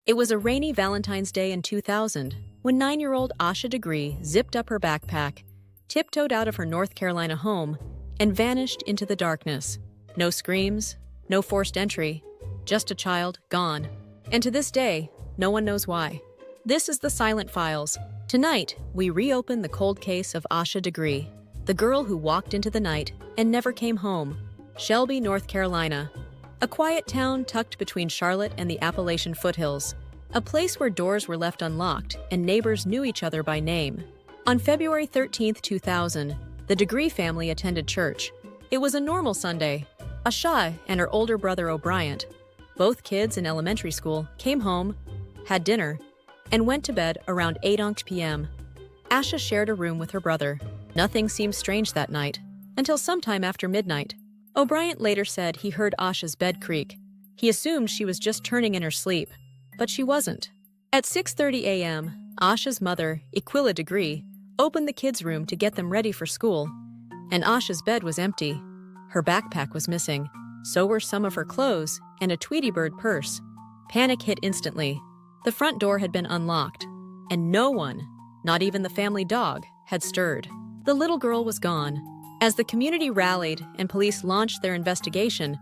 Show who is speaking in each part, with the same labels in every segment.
Speaker 1: It was a rainy Valentine's Day in 2000 when 9-year-old Asha Degree zipped up her backpack, tiptoed out of her North Carolina home, and vanished into the darkness. No screams, no forced entry, just a child gone. And to this day, no one knows why. This is the Silent Files. Tonight, we reopen the cold case of Asha Degree, the girl who walked into the night and never came home. Shelby, North Carolina, a quiet town tucked between Charlotte and the Appalachian foothills, a place where doors were left unlocked and neighbors knew each other by name. On February 13, 2000, the Degree family attended church. It was a normal Sunday. Asha and her older brother O'Brien, both kids in elementary school, came home, had dinner, and went to bed around 8 p.m. Asha shared a room with her brother. Nothing seemed strange that night, until sometime after midnight. O'Brien later said he heard Asha's bed creak. He assumed she was just turning in her sleep, but she wasn't. At 6:30 a.m., Asha's mother, Aquila Degree, opened the kids' room to get them ready for school, and Asha's bed was empty. Her backpack was missing. So were some of her clothes and a Tweety Bird purse. Panic hit instantly. The front door had been unlocked, and no one, not even the family dog, had stirred. The little girl was gone. As the community rallied and police launched their investigation,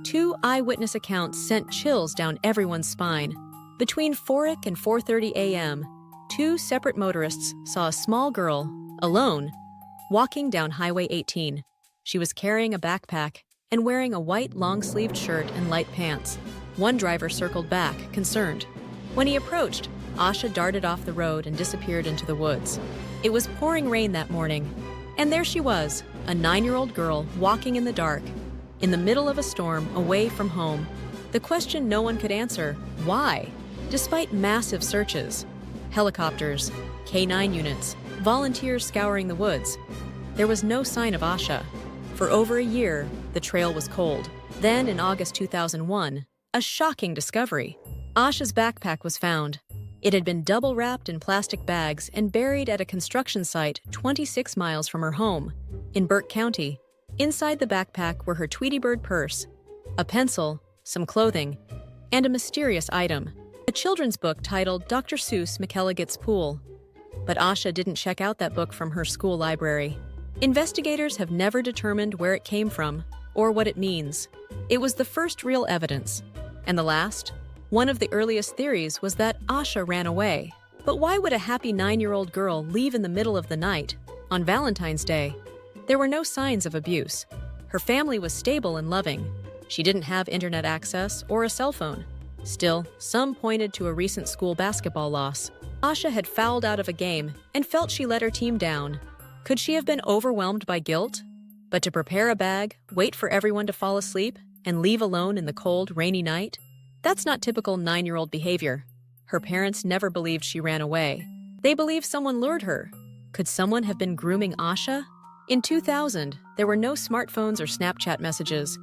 Speaker 1: 2 eyewitness accounts sent chills down everyone's spine. Between 4 and 4:30 a.m., 2 separate motorists saw a small girl, alone, walking down Highway 18. She was carrying a backpack and wearing a white long-sleeved shirt and light pants. One driver circled back, concerned. When he approached, Asha darted off the road and disappeared into the woods. It was pouring rain that morning, and there she was, a 9-year-old girl walking in the dark, in the middle of a storm, away from home. The question no one could answer, why? Despite massive searches, helicopters, K-9 units, volunteers scouring the woods, there was no sign of Asha. For over a year, the trail was cold. Then, in August 2001, a shocking discovery. Asha's backpack was found. It had been double-wrapped in plastic bags and buried at a construction site 26 miles from her home, in Burke County. Inside the backpack were her Tweety Bird purse, a pencil, some clothing, and a mysterious item, a children's book titled Dr. Seuss McElligot's Pool. But Asha didn't check out that book from her school library. Investigators have never determined where it came from or what it means. It was the first real evidence. And the last? One of the earliest theories was that Asha ran away. But why would a happy 9-year-old girl leave in the middle of the night, on Valentine's Day? There were no signs of abuse. Her family was stable and loving. She didn't have internet access or a cell phone. Still, some pointed to a recent school basketball loss. Asha had fouled out of a game and felt she let her team down. Could she have been overwhelmed by guilt? But to prepare a bag, wait for everyone to fall asleep, and leave alone in the cold, rainy night? That's not typical 9-year-old behavior. Her parents never believed she ran away. They believed someone lured her. Could someone have been grooming Asha? In 2000, there were no smartphones or Snapchat messages,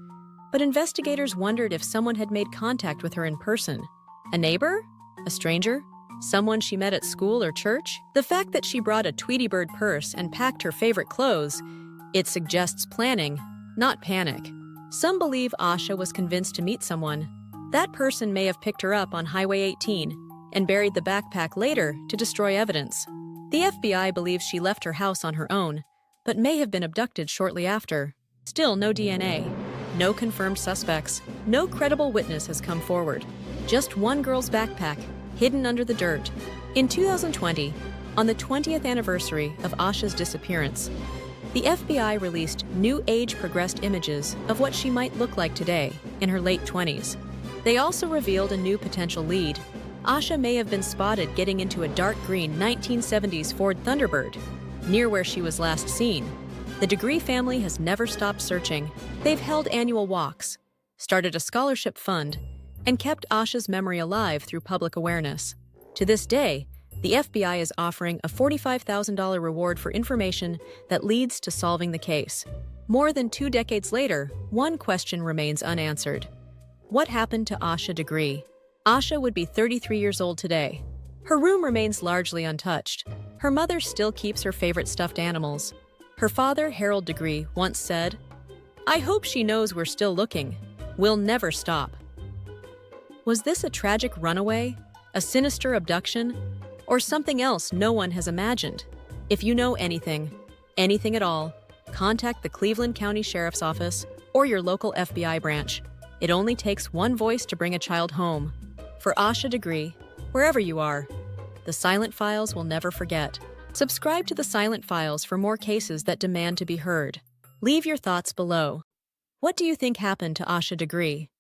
Speaker 1: but investigators wondered if someone had made contact with her in person. A neighbor? A stranger? Someone she met at school or church? The fact that she brought a Tweety Bird purse and packed her favorite clothes, it suggests planning, not panic. Some believe Asha was convinced to meet someone. That person may have picked her up on Highway 18 and buried the backpack later to destroy evidence. The FBI believes she left her house on her own, but may have been abducted shortly after. Still no DNA, no confirmed suspects, no credible witness has come forward. Just one girl's backpack, hidden under the dirt. In 2020, on the 20th anniversary of Asha's disappearance, the FBI released new age-progressed images of what she might look like today, in her late 20s. They also revealed a new potential lead. Asha may have been spotted getting into a dark green 1970s Ford Thunderbird, near where she was last seen. The Degree family has never stopped searching. They've held annual walks, started a scholarship fund, and kept Asha's memory alive through public awareness. To this day, the FBI is offering a $45,000 reward for information that leads to solving the case. More than 2 decades later, one question remains unanswered. What happened to Asha Degree? Asha would be 33 years old today. Her room remains largely untouched. Her mother still keeps her favorite stuffed animals. Her father, Harold Degree, once said, "I hope she knows we're still looking. We'll never stop." Was this a tragic runaway? A sinister abduction? Or something else no one has imagined? If you know anything at all, contact the Cleveland County Sheriff's Office or your local FBI branch. It only takes one voice to bring a child home. For Asha Degree, wherever you are, the Silent Files will never forget. Subscribe to the Silent Files for more cases that demand to be heard. Leave your thoughts below. What do you think happened to Asha Degree?